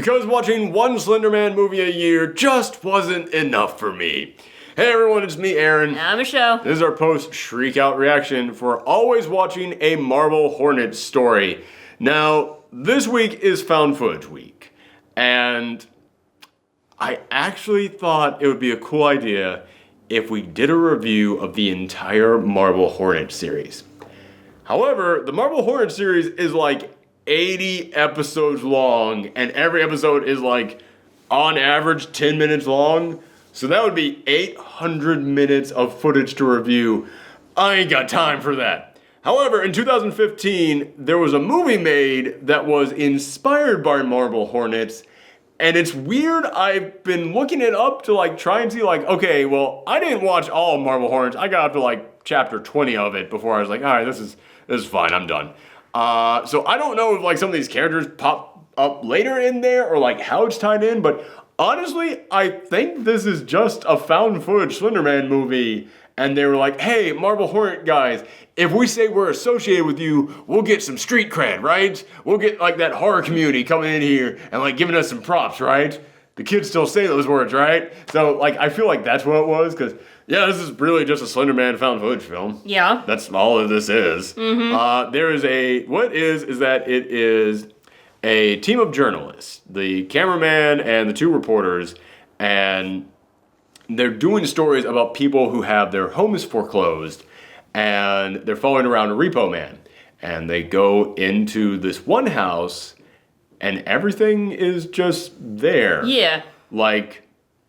because watching one Slender Man movie a year just wasn't enough for me. Hey everyone, it's me, Aaron. I'm Michelle. This is our post-Shriek Out reaction for always watching a Marvel Hornet story. Now, this week is Found Footage Week, and I actually thought it would be a cool idea if we did a review of the entire Marvel Hornet series. However, the Marvel Hornet series is like 80 episodes long, and every episode is like, on average, 10 minutes long. So that would be 800 minutes of footage to review. I ain't got time for that. However, in 2015, there was a movie made that was inspired by Marvel Hornets, and it's weird, I've been looking it up to like try and see like, okay, well, I didn't watch all of Marvel Hornets. I got up to like chapter 20 of it before I was like, all right, this is fine, I'm done. So I don't know if like some of these characters pop up later in there or like how it's tied in, but honestly, I think this is just a found footage Slender Man movie, and they were like, hey, Marvel Hornet guys, if we say we're associated with you, we'll get some street cred, right? We'll get like that horror community coming in here and like giving us some props, right? The kids still say those words, right? So like, I feel like that's what it was, because yeah, this is really just a Slender Man found footage film. Yeah. That's all of this is. Mm-hmm. What is that it is a team of journalists, the cameraman and the two reporters, and they're doing stories about people who have their homes foreclosed, and they're following around a repo man. And they go into this one house, and everything is just there. Yeah. Like,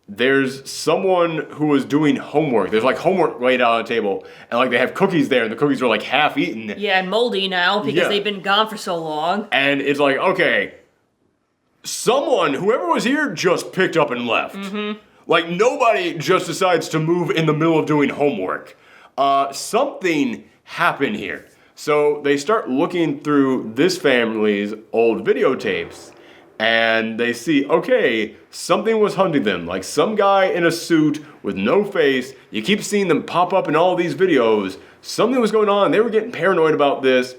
there's someone who was doing homework. There's like homework laid out on the table, and like they have cookies there, and the cookies are like half eaten. Yeah, and moldy now because Yeah. they've been gone for so long. And it's like, okay, whoever was here just picked up and left. Mm-hmm. Like nobody just decides to move in the middle of doing homework. Something happened here. So they start looking through this family's old videotapes, and they see, okay, something was hunting them. Like some guy in a suit with no face. You keep seeing them pop up in all these videos. Something was going on. They were getting paranoid about this.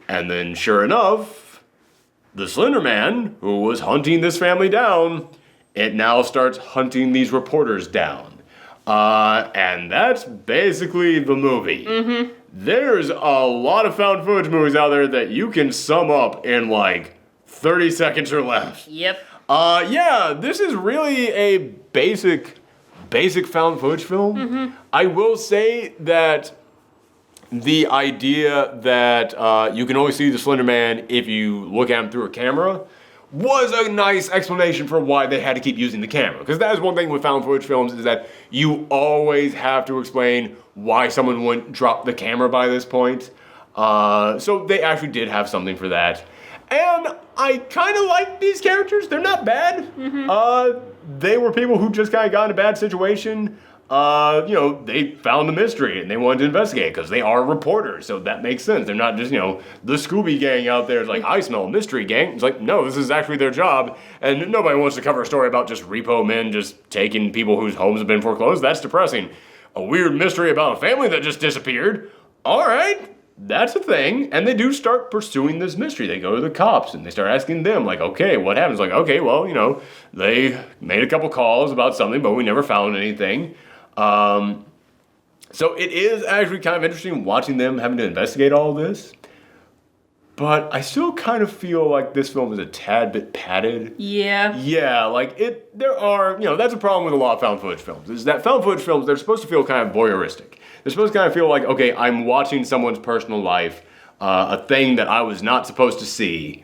And then sure enough, the Slender Man, who was hunting this family down, it now starts hunting these reporters down. And that's basically the movie. Mm-hmm. There's a lot of found footage movies out there that you can sum up in like 30 seconds or less. Yep. Yeah, this is really a basic found footage film. Mm-hmm. I will say that the idea that you can only see the Slender Man if you look at him through a camera was a nice explanation for why they had to keep using the camera. Because that is one thing with found footage films, is that you always have to explain why someone wouldn't drop the camera by this point. So they actually did have something for that. And I kind of like these characters. They're not bad. Mm-hmm. They were people who just kind of got in a bad situation. They found the mystery and they wanted to investigate because they are reporters. So that makes sense. They're not just, the Scooby Gang out there is like, I smell a mystery gang. It's like, no, this is actually their job. And nobody wants to cover a story about just repo men just taking people whose homes have been foreclosed. That's depressing. A weird mystery about a family that just disappeared. All right. That's a thing, and they do start pursuing this mystery. They go to the cops, and they start asking them, like, okay, what happens? Like, okay, well, they made a couple calls about something, but we never found anything. So it is actually kind of interesting watching them having to investigate all this. But I still kind of feel like this film is a tad bit padded. Yeah. Yeah, that's a problem with a lot of found footage films, is that found footage films, they're supposed to feel kind of voyeuristic. They're supposed to kind of feel like, okay, I'm watching someone's personal life, a thing that I was not supposed to see.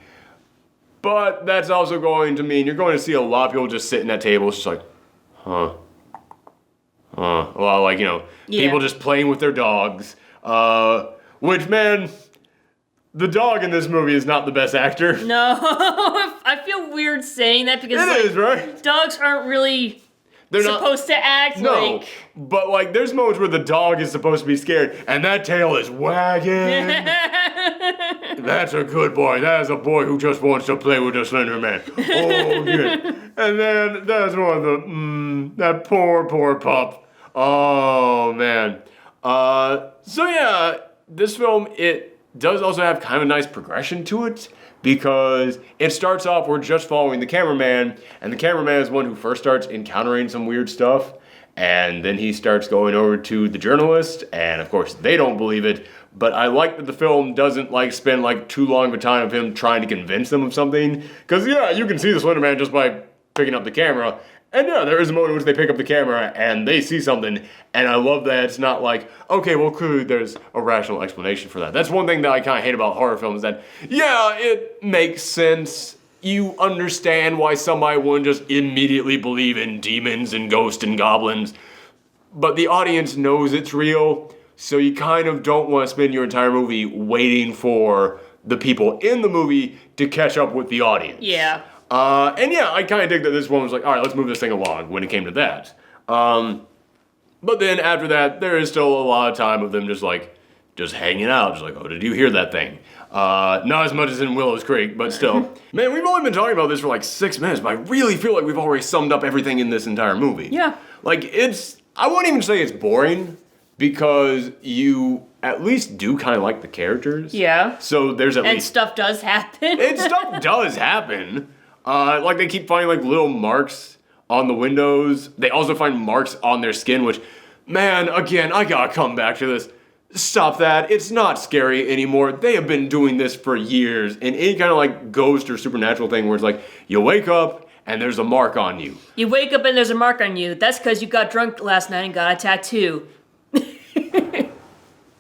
But that's also going to mean you're going to see a lot of people just sitting at tables just like, well, people just playing with their dogs. Which, man, the dog in this movie is not the best actor. No, I feel weird saying that because it is, right? Dogs aren't really supposed to act like... But there's moments where the dog is supposed to be scared, and that tail is wagging. That's a good boy. That is a boy who just wants to play with the Slender Man. Oh, good. And then there's one of that poor pup. Oh, man. So yeah, this film, it does also have kind of a nice progression to it. because it starts off, we're just following the cameraman, and the cameraman is one who first starts encountering some weird stuff, and then he starts going over to the journalist, and of course they don't believe it, but I like that the film doesn't like spend like too long of a time of him trying to convince them of something, because yeah, you can see the Slender Man just by picking up the camera, and yeah, there is a moment in which they pick up the camera and they see something, and I love that it's not like, okay, well clearly there's a rational explanation for that. That's one thing that I kind of hate about horror films, that yeah, it makes sense. You understand why somebody wouldn't just immediately believe in demons and ghosts and goblins, but the audience knows it's real, so you kind of don't want to spend your entire movie waiting for the people in the movie to catch up with the audience. Yeah. And yeah, I kind of dig that this one was like, all right, let's move this thing along when it came to that. But then after that, there is still a lot of time of them just hanging out. Just like, oh, did you hear that thing? Not as much as in Willow's Creek, but still. Man, we've only been talking about this for like 6 minutes, but I really feel like we've already summed up everything in this entire movie. Yeah. Like, I wouldn't even say it's boring, because you at least do kind of like the characters. Yeah. So there's at least... And stuff does happen. And stuff does happen. Like, they keep finding, like, little marks on the windows. They also find marks on their skin, which, man, again, I gotta come back to this. Stop that. It's not scary anymore. They have been doing this for years. And any kind of, like, ghost or supernatural thing where it's like, you wake up and there's a mark on you. You wake up and there's a mark on you. That's because you got drunk last night and got a tattoo.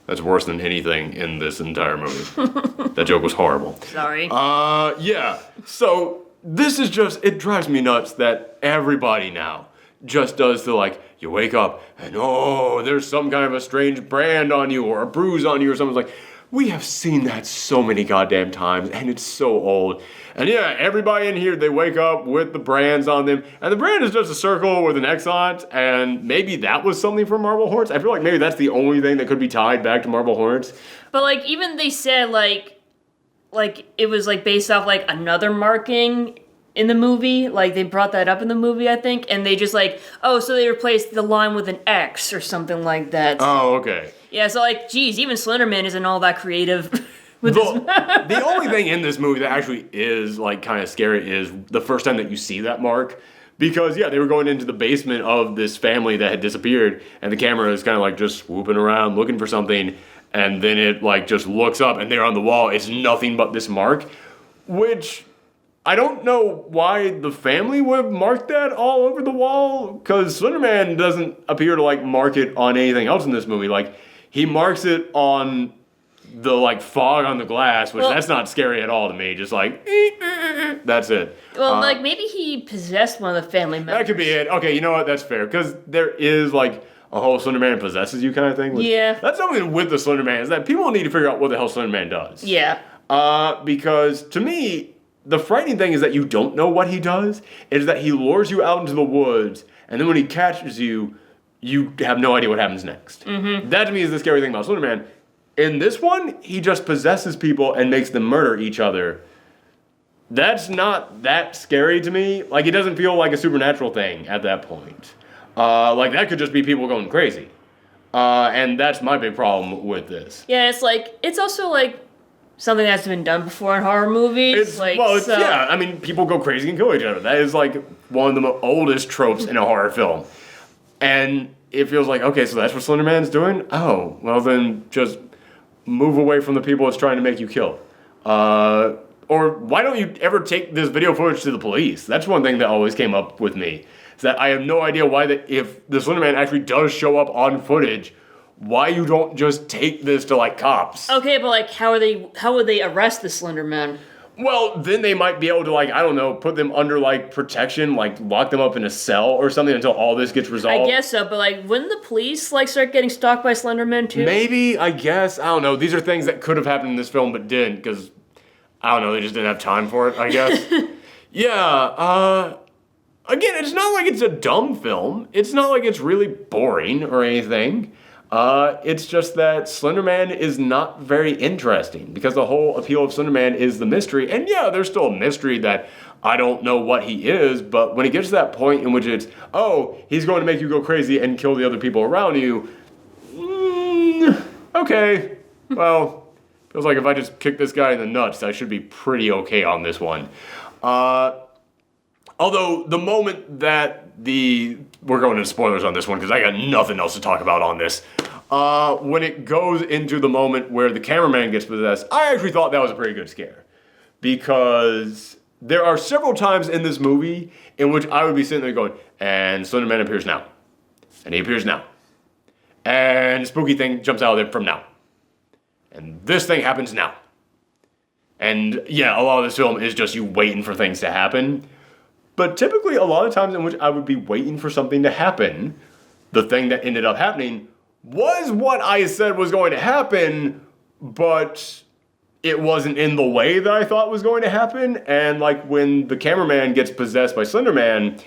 That's worse than anything in this entire movie. That joke was horrible. Sorry. Yeah. So... this is just, it drives me nuts that everybody now just does the like, you wake up and oh, there's some kind of a strange brand on you or a bruise on you or something. Like, we have seen that so many goddamn times and it's so old. And yeah, everybody in here, they wake up with the brands on them, and the brand is just a circle with an X on it, and maybe that was something from Marble Hornets. I feel like maybe that's the only thing that could be tied back to Marble Hornets. But like, even they said like it was like based off like another marking in the movie. Like they brought that up in the movie, I think, and they just like, oh, so they replaced the line with an X or something like that. Oh, okay. Yeah, so like, geez, even Slender Man isn't all that creative. The only thing in this movie that actually is like kind of scary is the first time that you see that mark. Because yeah, they were going into the basement of this family that had disappeared, and the camera is kind of like just swooping around looking for something. And then it like just looks up and there on the wall, it's nothing but this mark, which I don't know why the family would have marked that all over the wall, because Slender Man doesn't appear to like mark it on anything else in this movie. Like he marks it on the like fog on the glass, which that's not scary at all to me. Just like, that's it. Well, like maybe he possessed one of the family members. That could be it. Okay, you know what? That's fair, because there is like a whole Slender Man possesses you kind of thing. Yeah. That's something with the Slender Man, is that people need to figure out what the hell Slender Man does. Yeah. Because to me, the frightening thing is that you don't know what he does, is that he lures you out into the woods, and then when he catches you, you have no idea what happens next. Mm-hmm. That to me is the scary thing about Slender Man. In this one, he just possesses people and makes them murder each other. That's not that scary to me. Like, it doesn't feel like a supernatural thing at that point. Like, that could just be people going crazy. And that's my big problem with this. Yeah, it's also like something that's been done before in horror movies. Yeah, I mean, people go crazy and kill each other. That is like one of the oldest tropes in a horror film. And it feels like, okay, so that's what Slender Man's doing? Oh, well then just move away from the people it's trying to make you kill. Or why don't you ever take this video footage to the police? That's one thing that always came up with me. Is that I have no idea why if the Slender Man actually does show up on footage, why you don't just take this to like cops. Okay, but like how would they arrest the Slender Man? Well, then they might be able to, like, I don't know, put them under, like, protection, like, lock them up in a cell or something until all this gets resolved. I guess so, but, like, wouldn't the police, like, start getting stalked by Slender Man, too? Maybe, I guess. I don't know. These are things that could have happened in this film but didn't, because, I don't know, they just didn't have time for it, I guess. Yeah, again, it's not like it's a dumb film. It's not like it's really boring or anything. It's just that Slender Man is not very interesting, because the whole appeal of Slender Man is the mystery. And yeah, there's still a mystery that I don't know what he is, but when it gets to that point in which it's, oh, he's going to make you go crazy and kill the other people around you, okay, well, Feels like if I just kick this guy in the nuts, I should be pretty okay on this one. Although the moment that we're going into spoilers on this one because I got nothing else to talk about on this. When it goes into the moment where the cameraman gets possessed, I actually thought that was a pretty good scare. Because there are several times in this movie in which I would be sitting there going, and Slender Man appears now. And he appears now. And spooky thing jumps out of there from now. And this thing happens now. And yeah, a lot of this film is just you waiting for things to happen. But typically a lot of times in which I would be waiting for something to happen, the thing that ended up happening was what I said was going to happen, but it wasn't in the way that I thought was going to happen. And like when the cameraman gets possessed by Slender Man,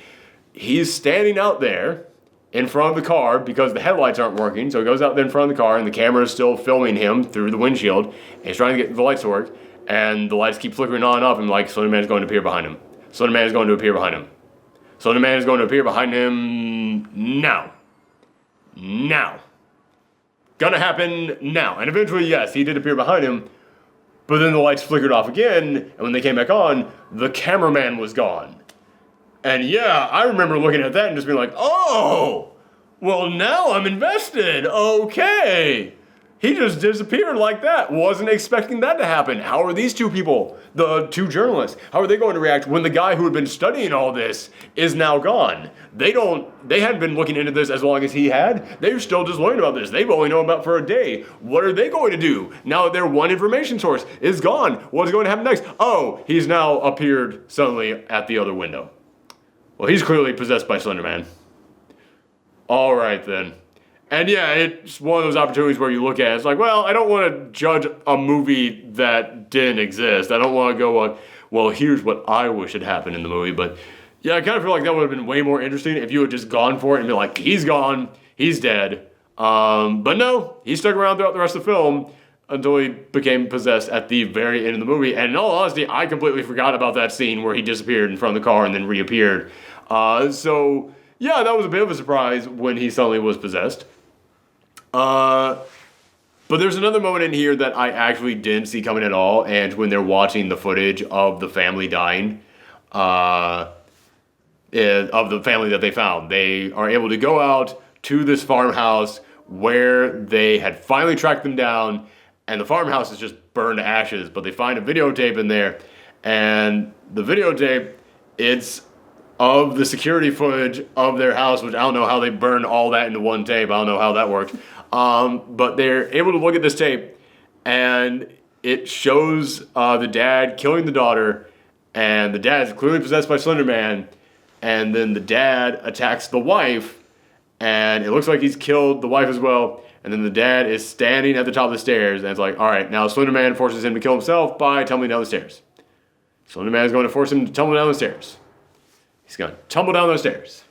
he's standing out there in front of the car because the headlights aren't working. So he goes out there in front of the car and the camera is still filming him through the windshield. And he's trying to get the lights to work. And the lights keep flickering on and off and like Slender Man is going to appear behind him. Slender Man is going to appear behind him. Slender Man is going to appear behind him now. Now. Gonna happen now. And eventually, yes, he did appear behind him. But then the lights flickered off again. And when they came back on, the cameraman was gone. And yeah, I remember looking at that and just being like, oh, well now I'm invested. Okay. He just disappeared like that. Wasn't expecting that to happen. How are these two people, the two journalists, how are they going to react when the guy who had been studying all this is now gone? They hadn't been looking into this as long as he had. They're still just learning about this. They've only known about it for a day. What are they going to do now that their one information source is gone? What's going to happen next? Oh, he's now appeared suddenly at the other window. Well, he's clearly possessed by Slender Man. All right then. And yeah, it's one of those opportunities where you look at it, it's like, well, I don't want to judge a movie that didn't exist. I don't want to go on, well, here's what I wish had happened in the movie. But yeah, I kind of feel like that would have been way more interesting if you had just gone for it and been like, he's gone, he's dead. But no, he stuck around throughout the rest of the film until he became possessed at the very end of the movie. And in all honesty, I completely forgot about that scene where he disappeared in front of the car and then reappeared. So yeah, that was a bit of a surprise when he suddenly was possessed. But there's another moment in here that I actually didn't see coming at all, and when they're watching the footage of the family dying, of the family that they found, they are able to go out to this farmhouse where they had finally tracked them down, and the farmhouse is just burned to ashes, but they find a videotape in there, and the videotape, it's of the security footage of their house, which I don't know how they burned all that into one tape. I don't know how that worked. But they're able to look at this tape, and it shows the dad killing the daughter, and the dad is clearly possessed by Slender Man, and then the dad attacks the wife, and it looks like he's killed the wife as well, and then the dad is standing at the top of the stairs, and it's like, all right, now Slender Man forces him to kill himself by tumbling down the stairs. Slender Man is going to force him to tumble down the stairs. He's going to tumble down those stairs.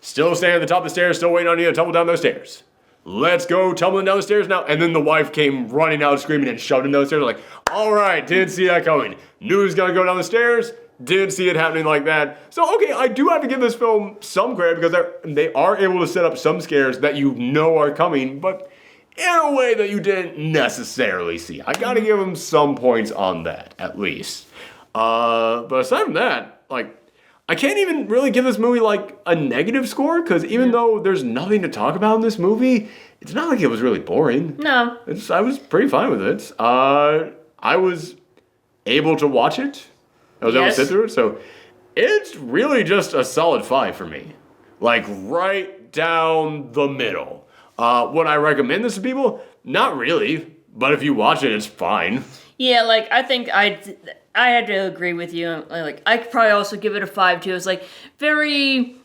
Still standing at the top of the stairs, still waiting on you to tumble down those stairs. Let's go tumbling down the stairs now. And then the wife came running out screaming and shoved him down the stairs. Like, all right, didn't see that coming. Knew he was going to go down the stairs. Didn't see it happening like that. So, okay, I do have to give this film some credit because they are able to set up some scares that you know are coming, but in a way that you didn't necessarily see. I got to give them some points on that, at least. But aside from that, like, I can't even really give this movie like a negative score because even though there's nothing to talk about in this movie, it's not like it was really boring. No. I was pretty fine with it. I was able to watch it. I was able to sit through it. So it's really just a solid 5 for me. Like right down the middle. Would I recommend this to people? Not really. But if you watch it, it's fine. Yeah, like I think I had to agree with you. Like I could probably also give it a 5 too. It's like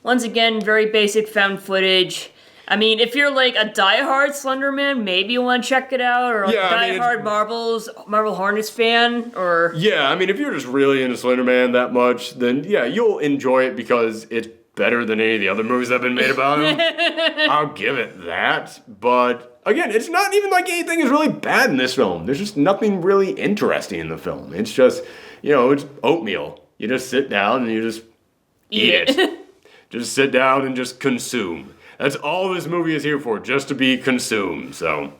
once again, very basic found footage. I mean, if you're like a diehard Slender Man, maybe you want to check it out, or like diehard Marvel Hornets fan, or yeah. I mean, if you're just really into Slender Man that much, then yeah, you'll enjoy it because it's better than any of the other movies that have been made about him. I'll give it that, but again, it's not even like anything is really bad in this film. There's just nothing really interesting in the film. It's just, it's oatmeal. You just sit down and you just eat it. Just sit down and just consume. That's all this movie is here for, just to be consumed. So,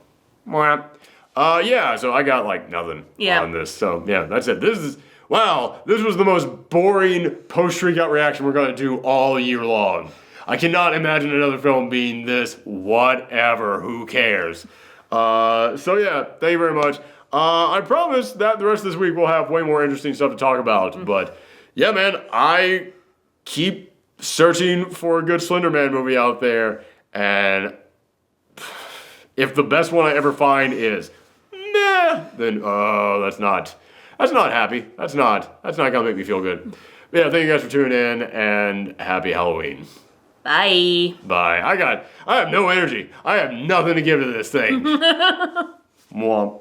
Yeah, so I got like nothing on this. So yeah, that's it. This was the most boring post-Shriek Out reaction we're gonna do all year long. I cannot imagine another film being this whatever, who cares? So yeah, thank you very much. I promise that the rest of this week we'll have way more interesting stuff to talk about. But yeah, man, I keep searching for a good Slender Man movie out there, and if the best one I ever find is meh, then that's not happy. That's not gonna make me feel good. But yeah, thank you guys for tuning in, and happy Halloween. Bye. Bye. I have no energy. I have nothing to give to this thing. Mwah.